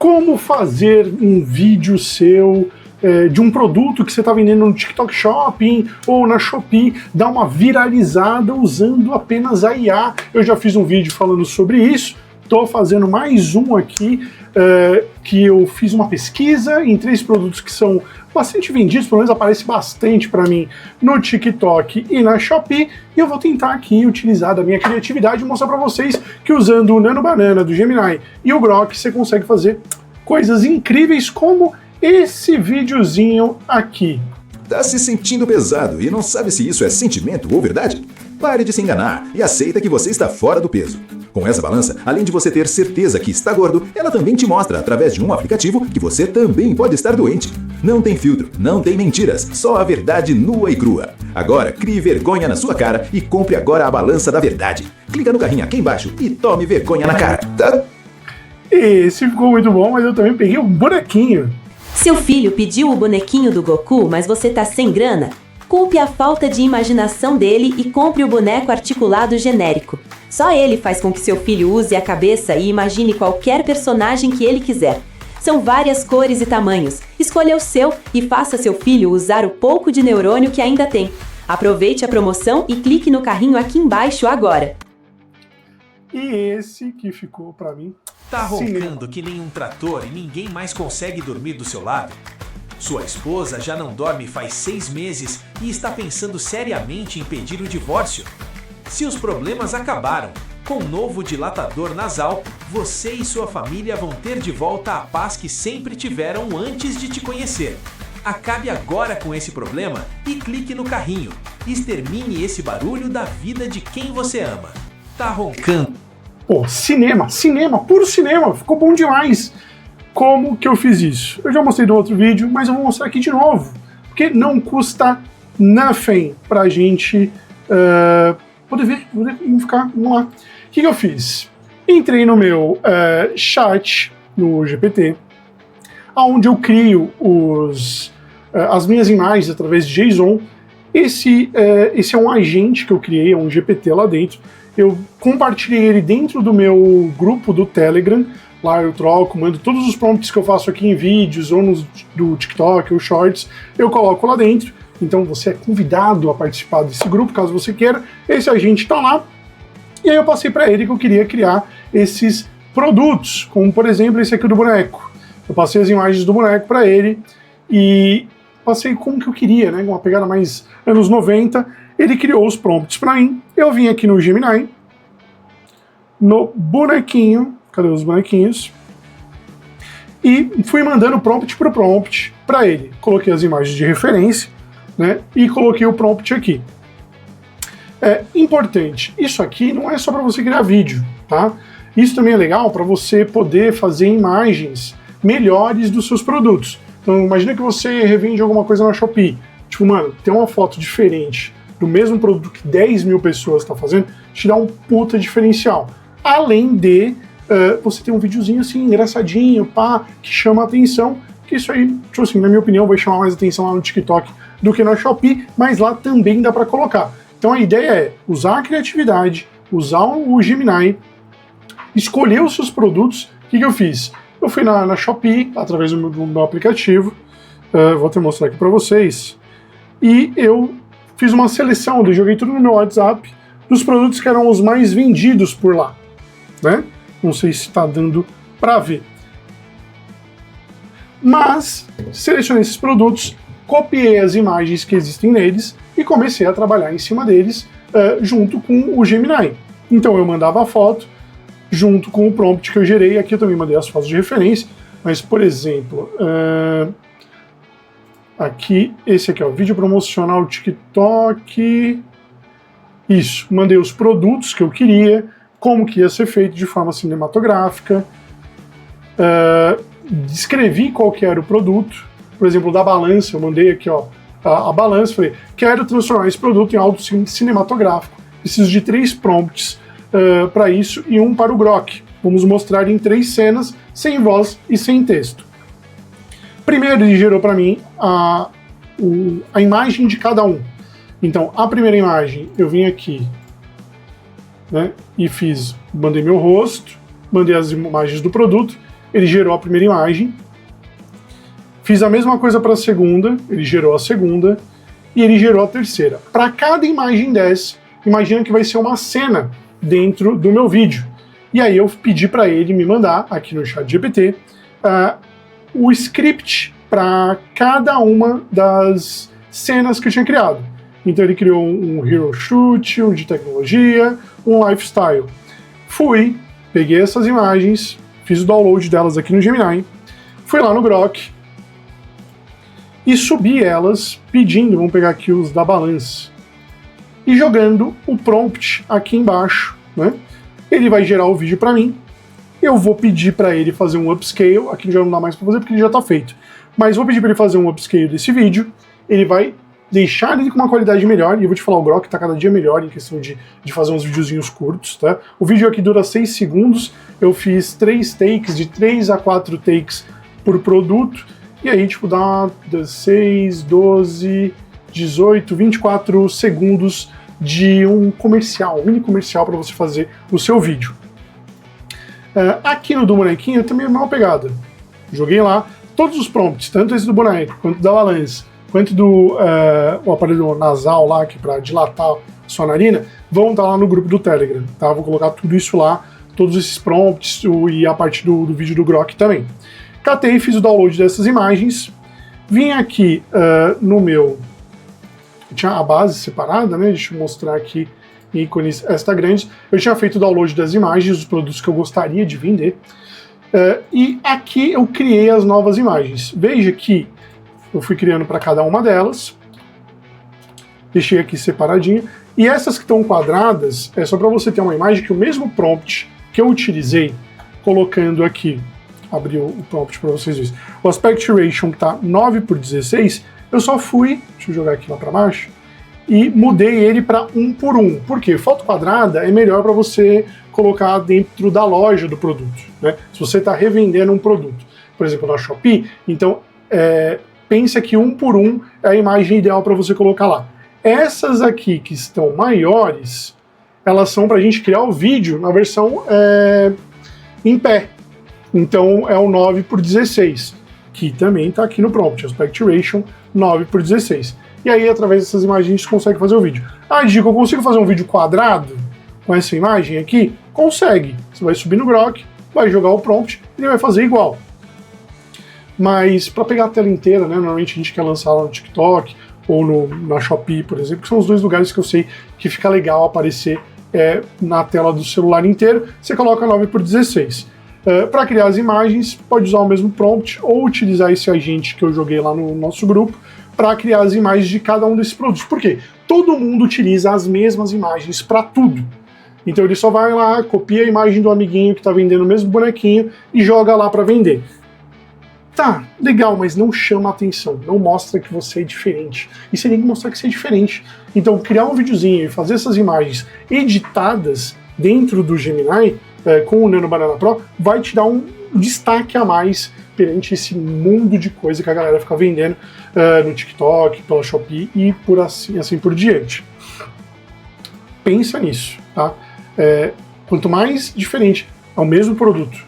como fazer um vídeo seu de um produto que você está vendendo no TikTok Shopping ou na Shopee, dar uma viralizada usando apenas a IA. Eu já fiz um vídeo falando sobre isso, estou fazendo mais um aqui, que eu fiz uma pesquisa em 3 produtos que são bastante vendidos, pelo menos aparece bastante para mim no TikTok e na Shopee, e eu vou tentar aqui utilizar da minha criatividade e mostrar para vocês que usando o Nano Banana do Gemini e o Grok você consegue fazer coisas incríveis como esse videozinho aqui. Tá se sentindo pesado e não sabe se isso é sentimento ou verdade? Pare de se enganar e aceita que você está fora do peso. Com essa balança, além de você ter certeza que está gordo, ela também te mostra através de um aplicativo que você também pode estar doente. Não tem filtro, não tem mentiras, só a verdade nua e crua. Agora, crie vergonha na sua cara e compre agora a balança da verdade. Clica no carrinho aqui embaixo e tome vergonha na cara, tá? Esse ficou muito bom, mas eu também peguei um bonequinho. Seu filho pediu o bonequinho do Goku, mas você tá sem grana? Culpe a falta de imaginação dele e compre o boneco articulado genérico. Só ele faz com que seu filho use a cabeça e imagine qualquer personagem que ele quiser. São várias cores e tamanhos. Escolha o seu e faça seu filho usar o pouco de neurônio que ainda tem. Aproveite a promoção e clique no carrinho aqui embaixo agora. E esse que ficou pra mim... Tá roncando que nem um trator e ninguém mais consegue dormir do seu lado? Sua esposa já não dorme faz 6 meses e está pensando seriamente em pedir o divórcio? Se os problemas acabaram, com o novo dilatador nasal, você e sua família vão ter de volta a paz que sempre tiveram antes de te conhecer. Acabe agora com esse problema e clique no carrinho. Extermine esse barulho da vida de quem você ama. Tá roncando? Pô, cinema, puro cinema, ficou bom demais. Como que eu fiz isso? Eu já mostrei no outro vídeo, mas eu vou mostrar aqui de novo, porque não custa nothing pra gente poder ver, vamos lá. O que eu fiz? Entrei no meu chat, no GPT, onde eu crio as minhas imagens através de JSON. Esse é um agente que eu criei, é um GPT lá dentro. Eu compartilhei ele dentro do meu grupo do Telegram. Lá eu troco, mando todos os prompts que eu faço aqui em vídeos ou do TikTok ou Shorts, eu coloco lá dentro. Então você é convidado a participar desse grupo, caso você queira. Esse agente está lá. E aí eu passei para ele que eu queria criar esses produtos, como por exemplo esse aqui do boneco. Eu passei as imagens do boneco para ele e passei como que eu queria, né? Uma pegada mais anos 90. Ele criou os prompts para mim. Eu vim aqui no Gemini, no bonequinho, cadê os bonequinhos? E fui mandando prompt por prompt para ele. Coloquei as imagens de referência, né? E coloquei o prompt aqui. É importante, isso aqui não é só para você criar vídeo, tá? Isso também é legal para você poder fazer imagens melhores dos seus produtos. Então imagina que você revende alguma coisa na Shopee. Tipo, mano, tem uma foto diferente do mesmo produto que 10 mil pessoas estão fazendo, te dá um puta diferencial. Além de você ter um videozinho assim, engraçadinho, pá, que chama a atenção, que isso aí, tipo assim, na minha opinião, vai chamar mais atenção lá no TikTok do que na Shopee, mas lá também dá para colocar. Então a ideia é usar a criatividade, usar o Gemini, escolher os seus produtos. O que eu fiz? Eu fui na Shopee, através do meu aplicativo, vou até mostrar aqui para vocês, e eu fiz uma seleção, eu joguei tudo no meu WhatsApp, dos produtos que eram os mais vendidos por lá, né? Não sei se está dando para ver. Mas selecionei esses produtos, copiei as imagens que existem neles e comecei a trabalhar em cima deles junto com o Gemini. Então eu mandava a foto junto com o prompt que eu gerei. Aqui eu também mandei as fotos de referência, mas por exemplo, aqui, esse aqui, ó, vídeo promocional TikTok. Isso, mandei os produtos que eu queria, como que ia ser feito de forma cinematográfica, descrevi qual que era o produto, por exemplo, da balança, eu mandei aqui, ó, a balança, falei, quero transformar esse produto em algo cinematográfico, preciso de 3 prompts para isso e um para o Grok. Vamos mostrar em 3 cenas, sem voz e sem texto. Primeiro ele gerou para mim a imagem de cada um. Então, a primeira imagem, eu vim aqui, né, e mandei meu rosto, mandei as imagens do produto, ele gerou a primeira imagem. Fiz a mesma coisa para a segunda, ele gerou a segunda, e ele gerou a terceira. Para cada imagem dessa, imagina que vai ser uma cena dentro do meu vídeo. E aí eu pedi para ele me mandar, aqui no ChatGPT, o script para cada uma das cenas que eu tinha criado. Então ele criou um hero shoot, um de tecnologia, um lifestyle. Fui, peguei essas imagens, fiz o download delas aqui no Gemini, fui lá no Grok e subi elas pedindo, vamos pegar aqui os da balança, e jogando o prompt aqui embaixo, né? Ele vai gerar o vídeo para mim, eu vou pedir para ele fazer um upscale, aqui já não dá mais para fazer porque ele já está feito, mas vou pedir para ele fazer um upscale desse vídeo, ele vai deixar ele com uma qualidade melhor, e eu vou te falar, o Grok tá cada dia melhor em questão de fazer uns videozinhos curtos, tá? O vídeo aqui dura 6 segundos, eu fiz 3 takes, de 3 a 4 takes por produto, e aí, tipo, dá 6, 12, 18, 24 segundos de um comercial, um mini comercial para você fazer o seu vídeo. Aqui no do bonequinho também é a mesma pegada. Joguei lá todos os prompts, tanto esse do boneco, quanto da balança, quanto do o aparelho nasal lá, que para dilatar sua narina, vão estar lá no grupo do Telegram, tá? Vou colocar tudo isso lá, todos esses prompts e a parte do vídeo do Grok também. Catei, fiz o download dessas imagens, vim aqui no meu... Tinha a base separada, né? Deixa eu mostrar aqui ícones extra grandes. Eu tinha feito o download das imagens, dos produtos que eu gostaria de vender. E aqui eu criei as novas imagens. Veja que eu fui criando para cada uma delas. Deixei aqui separadinho. E essas que estão quadradas, é só para você ter uma imagem que o mesmo prompt que eu utilizei, colocando aqui, abri o prompt para vocês verem. O aspect ratio que está 9:16, eu só fui, deixa eu jogar aqui lá para baixo, e mudei ele para 1:1. Por quê? Foto quadrada é melhor para você colocar dentro da loja do produto, né? Se você está revendendo um produto, por exemplo, na Shopee, então pensa que 1:1 é a imagem ideal para você colocar lá. Essas aqui que estão maiores, elas são para a gente criar o vídeo na versão em pé. Então é o 9:16, que também está aqui no prompt, aspect ratio 9:16. E aí, através dessas imagens, a gente consegue fazer o vídeo. Dico, eu consigo fazer um vídeo quadrado com essa imagem aqui? Consegue. Você vai subir no Grok, vai jogar o prompt e ele vai fazer igual. Mas para pegar a tela inteira, né, normalmente a gente quer lançar lá no TikTok ou na Shopee, por exemplo, que são os dois lugares que eu sei que fica legal aparecer na tela do celular inteiro, você coloca 9:16. Para criar as imagens, pode usar o mesmo prompt ou utilizar esse agente que eu joguei lá no nosso grupo para criar as imagens de cada um desses produtos. Por quê? Todo mundo utiliza as mesmas imagens para tudo. Então ele só vai lá, copia a imagem do amiguinho que está vendendo o mesmo bonequinho e joga lá para vender. Tá, legal, mas não chama atenção, não mostra que você é diferente. E você tem que mostrar que você é diferente. Então criar um videozinho e fazer essas imagens editadas dentro do Gemini, com o Nano Banana Pro, vai te dar um destaque a mais perante esse mundo de coisa que a galera fica vendendo no TikTok, pela Shopee e por assim por diante. Pensa nisso, tá? Quanto mais diferente, é o mesmo produto,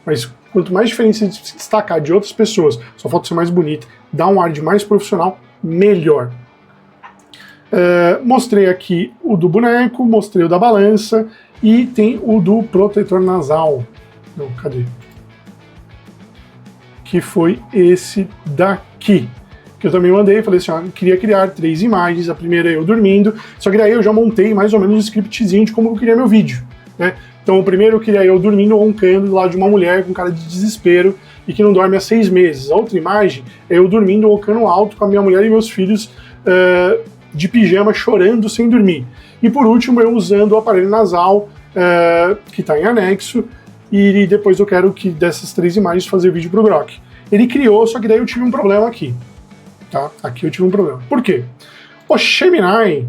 mas quanto mais diferente você se destacar de outras pessoas, sua foto ser mais bonita, dá um ar de mais profissional, melhor. Mostrei aqui o do boneco, mostrei o da balança e tem o do protetor nasal. Não, cadê? Que foi esse daqui, que eu também mandei, falei assim, eu queria criar 3 imagens, a primeira eu dormindo, só que daí eu já montei mais ou menos um scriptzinho de como eu queria meu vídeo, né? Então o primeiro eu queria eu dormindo, roncando do lado de uma mulher com cara de desespero e que não dorme há 6 meses. A outra imagem é eu dormindo, roncando alto com a minha mulher e meus filhos de pijama, chorando sem dormir. E por último, eu usando o aparelho nasal, que está em anexo, e depois eu quero que dessas 3 imagens fazer vídeo para o Grok. Ele criou, só que daí eu tive um problema aqui. Tá? Aqui eu tive um problema. Por quê? O Gemini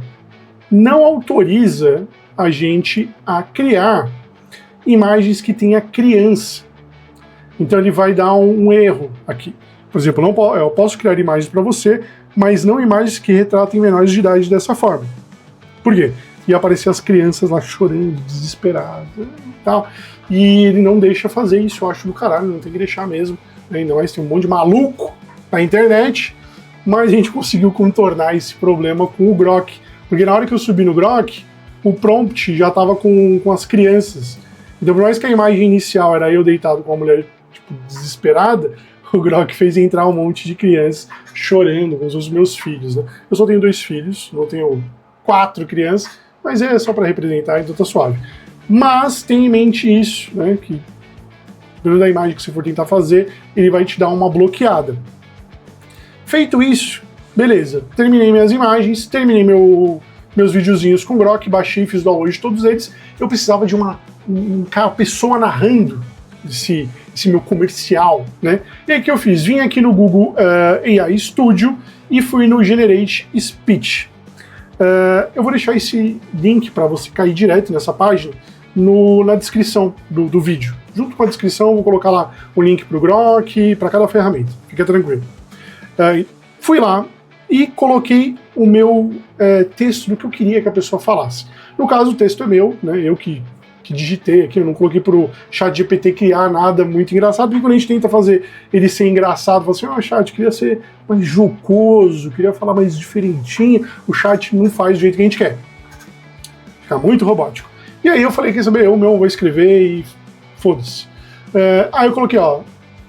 não autoriza a gente a criar imagens que tenha criança. Então ele vai dar um erro aqui. Por exemplo, eu posso criar imagens para você, mas não imagens que retratem menores de idade dessa forma. Por quê? e aparecer as crianças lá chorando, desesperadas e tal. E ele não deixa fazer isso, eu acho do caralho, não tem que deixar mesmo. Ainda mais tem um monte de maluco na internet, mas a gente conseguiu contornar esse problema com o Grok. Porque na hora que eu subi no Grok, o prompt já estava com as crianças. Então, por mais que a imagem inicial era eu deitado com uma mulher tipo, desesperada, o Grok fez entrar um monte de crianças chorando com os meus filhos. Né? Eu só tenho 2 filhos, não tenho 4 crianças, mas é só para representar, então tá suave. Mas tenha em mente isso, né, que dependendo da imagem que você for tentar fazer, ele vai te dar uma bloqueada. Feito isso, beleza, terminei minhas imagens, terminei meus videozinhos com Grok, baixei, fiz download de todos eles. Eu precisava de uma pessoa narrando esse meu comercial, né? E aí o que eu fiz? Vim aqui no Google AI Studio e fui no Generate Speech. Eu vou deixar esse link para você cair direto nessa página na descrição do vídeo. Junto com a descrição eu vou colocar lá o link para o Grok, para cada ferramenta, fica tranquilo. Fui lá e coloquei o meu texto do que eu queria que a pessoa falasse. No caso, o texto é meu, né? Eu que digitei aqui, eu não coloquei pro chat GPT criar nada muito engraçado, porque quando a gente tenta fazer ele ser engraçado, fala assim, chat, queria ser mais jocoso, queria falar mais diferentinho, o chat não faz do jeito que a gente quer. Fica muito robótico. E aí eu falei, quer saber, eu mesmo vou escrever e foda-se. Aí eu coloquei,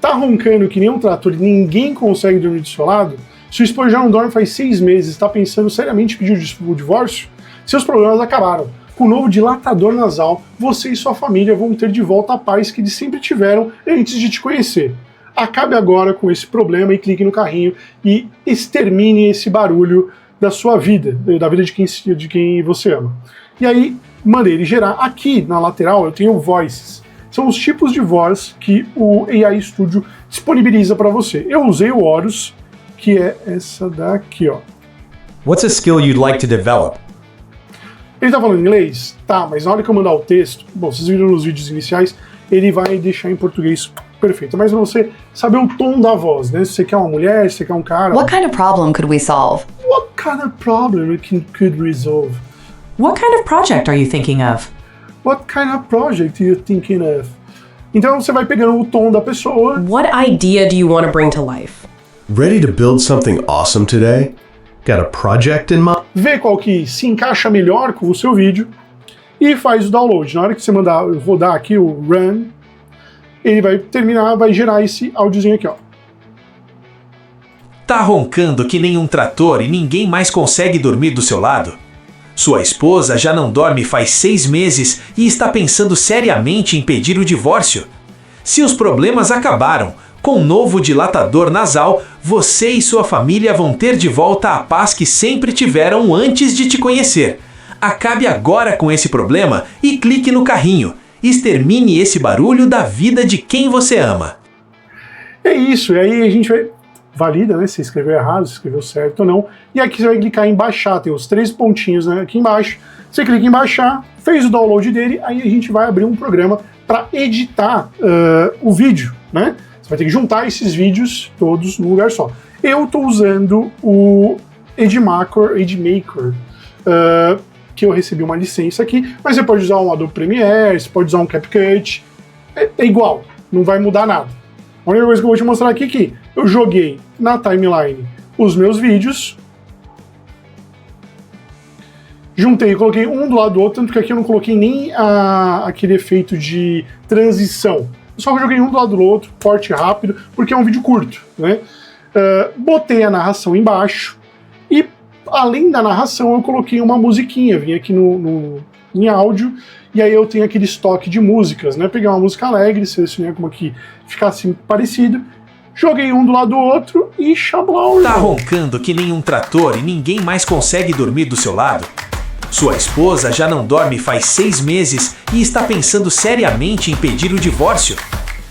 tá roncando que nem um trator e ninguém consegue dormir do seu lado? Sua esposa já não dorme faz 6 meses, está pensando seriamente em pedir o divórcio? Seus problemas acabaram. Com o novo dilatador nasal, você e sua família vão ter de volta a paz que eles sempre tiveram antes de te conhecer. Acabe agora com esse problema e clique no carrinho e extermine esse barulho da sua vida, da vida de quem você ama. E aí, mandei ele gerar. Aqui na lateral eu tenho voices. São os tipos de voz que o AI Studio disponibiliza para você. Eu usei o Horus, que é essa daqui, ó. What's a skill you'd like to develop? Ele tá falando inglês? Tá, mas na hora que eu mandar o texto, bom, vocês viram nos vídeos iniciais, ele vai deixar em português perfeito. Mas pra você saber o tom da voz, né? Se você quer uma mulher, se você quer um cara... What kind of problem could we solve? What kind of problem we could resolve? What kind of project are you thinking of? What kind of project are you thinking of? Então você vai pegando o tom da pessoa. What idea do you want to bring to life? Ready to build something awesome today? Got a project in mind? Vê qual que se encaixa melhor com o seu vídeo e faz o download. Na hora que você mandar rodar aqui o run, ele vai terminar, vai gerar esse áudiozinho aqui, ó. Tá roncando que nem um trator e ninguém mais consegue dormir do seu lado? Sua esposa já não dorme faz 6 meses e está pensando seriamente em pedir o divórcio? Se os problemas acabaram, com o novo dilatador nasal, você e sua família vão ter de volta a paz que sempre tiveram antes de te conhecer. Acabe agora com esse problema e clique no carrinho. Extermine esse barulho da vida de quem você ama. É isso, e aí a gente valida, né, se escreveu errado, se escreveu certo ou não. E aqui você vai clicar em baixar, tem os 3 pontinhos, né, aqui embaixo. Você clica em baixar, fez o download dele, aí a gente vai abrir um programa para editar o vídeo, né? Vai ter que juntar esses vídeos todos num lugar só. Eu estou usando o EdMaker, que eu recebi uma licença aqui, mas você pode usar um Adobe Premiere, você pode usar um CapCut, é igual, não vai mudar nada. A única coisa que eu vou te mostrar aqui é que eu joguei na timeline os meus vídeos, juntei e coloquei um do lado do outro, tanto que aqui eu não coloquei nem aquele efeito de transição. Só joguei um do lado do outro, forte e rápido, porque é um vídeo curto, né? Botei a narração embaixo e, além da narração, eu coloquei uma musiquinha. Vim aqui em áudio e aí eu tenho aquele estoque de músicas, né? Peguei uma música alegre, selecionei como que ficasse parecido, joguei um do lado do outro e chablau. Tá roncando que nem um trator e ninguém mais consegue dormir do seu lado? Sua esposa já não dorme faz 6 meses e está pensando seriamente em pedir o divórcio?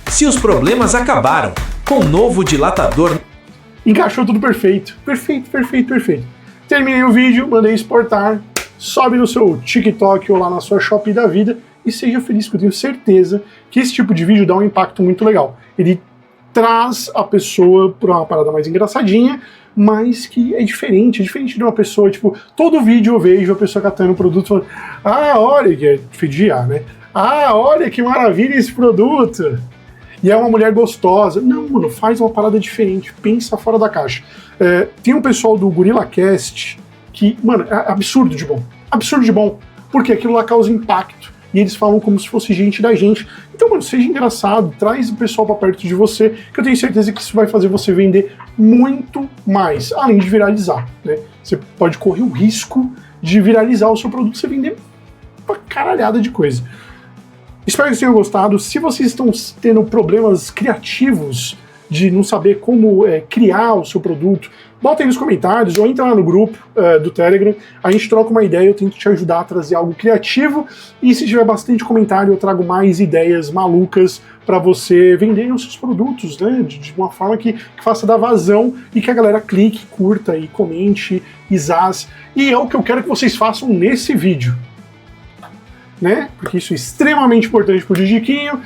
Se os problemas acabaram, com o novo dilatador... Encaixou tudo perfeito. Perfeito, perfeito, perfeito. Terminei o vídeo, mandei exportar, sobe no seu TikTok ou lá na sua Shopee da vida e seja feliz, porque eu tenho certeza que esse tipo de vídeo dá um impacto muito legal. Ele traz a pessoa para uma parada mais engraçadinha, mas que é diferente de uma pessoa, tipo, todo vídeo eu vejo a pessoa catando o produto falando, ah, olha, que é FDA, né? Ah, olha que maravilha esse produto! E é uma mulher gostosa. Não, mano, faz uma parada diferente, pensa fora da caixa. Tem um pessoal do GorillaCast que, mano, é absurdo de bom. Absurdo de bom, porque aquilo lá causa impacto. E eles falam como se fosse gente da gente. Então, mano, seja engraçado, traz o pessoal pra perto de você, que eu tenho certeza que isso vai fazer você vender muito mais, além de viralizar, né? Você pode correr o risco de viralizar o seu produto e você vender uma caralhada de coisa. Espero que vocês tenham gostado. Se vocês estão tendo problemas criativos de não saber como criar o seu produto, bota aí nos comentários ou entra lá no grupo do Telegram, a gente troca uma ideia, eu tento te ajudar a trazer algo criativo e se tiver bastante comentário eu trago mais ideias malucas para você vender os seus produtos, né, de uma forma que faça dar vazão e que a galera clique, curta e comente, zaz. E é o que eu quero que vocês façam nesse vídeo, né? Porque isso é extremamente importante pro Didiquinho.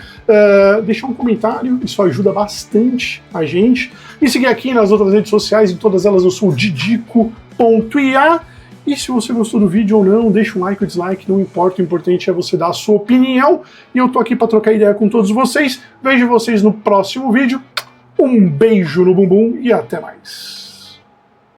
Deixar um comentário, isso ajuda bastante a gente. Me seguir aqui nas outras redes sociais, em todas elas eu sou o didico.ia. E se você gostou do vídeo ou não, deixa um like ou dislike, não importa, o importante é você dar a sua opinião. E eu tô aqui para trocar ideia com todos vocês. Vejo vocês no próximo vídeo. Um beijo no bumbum e até mais.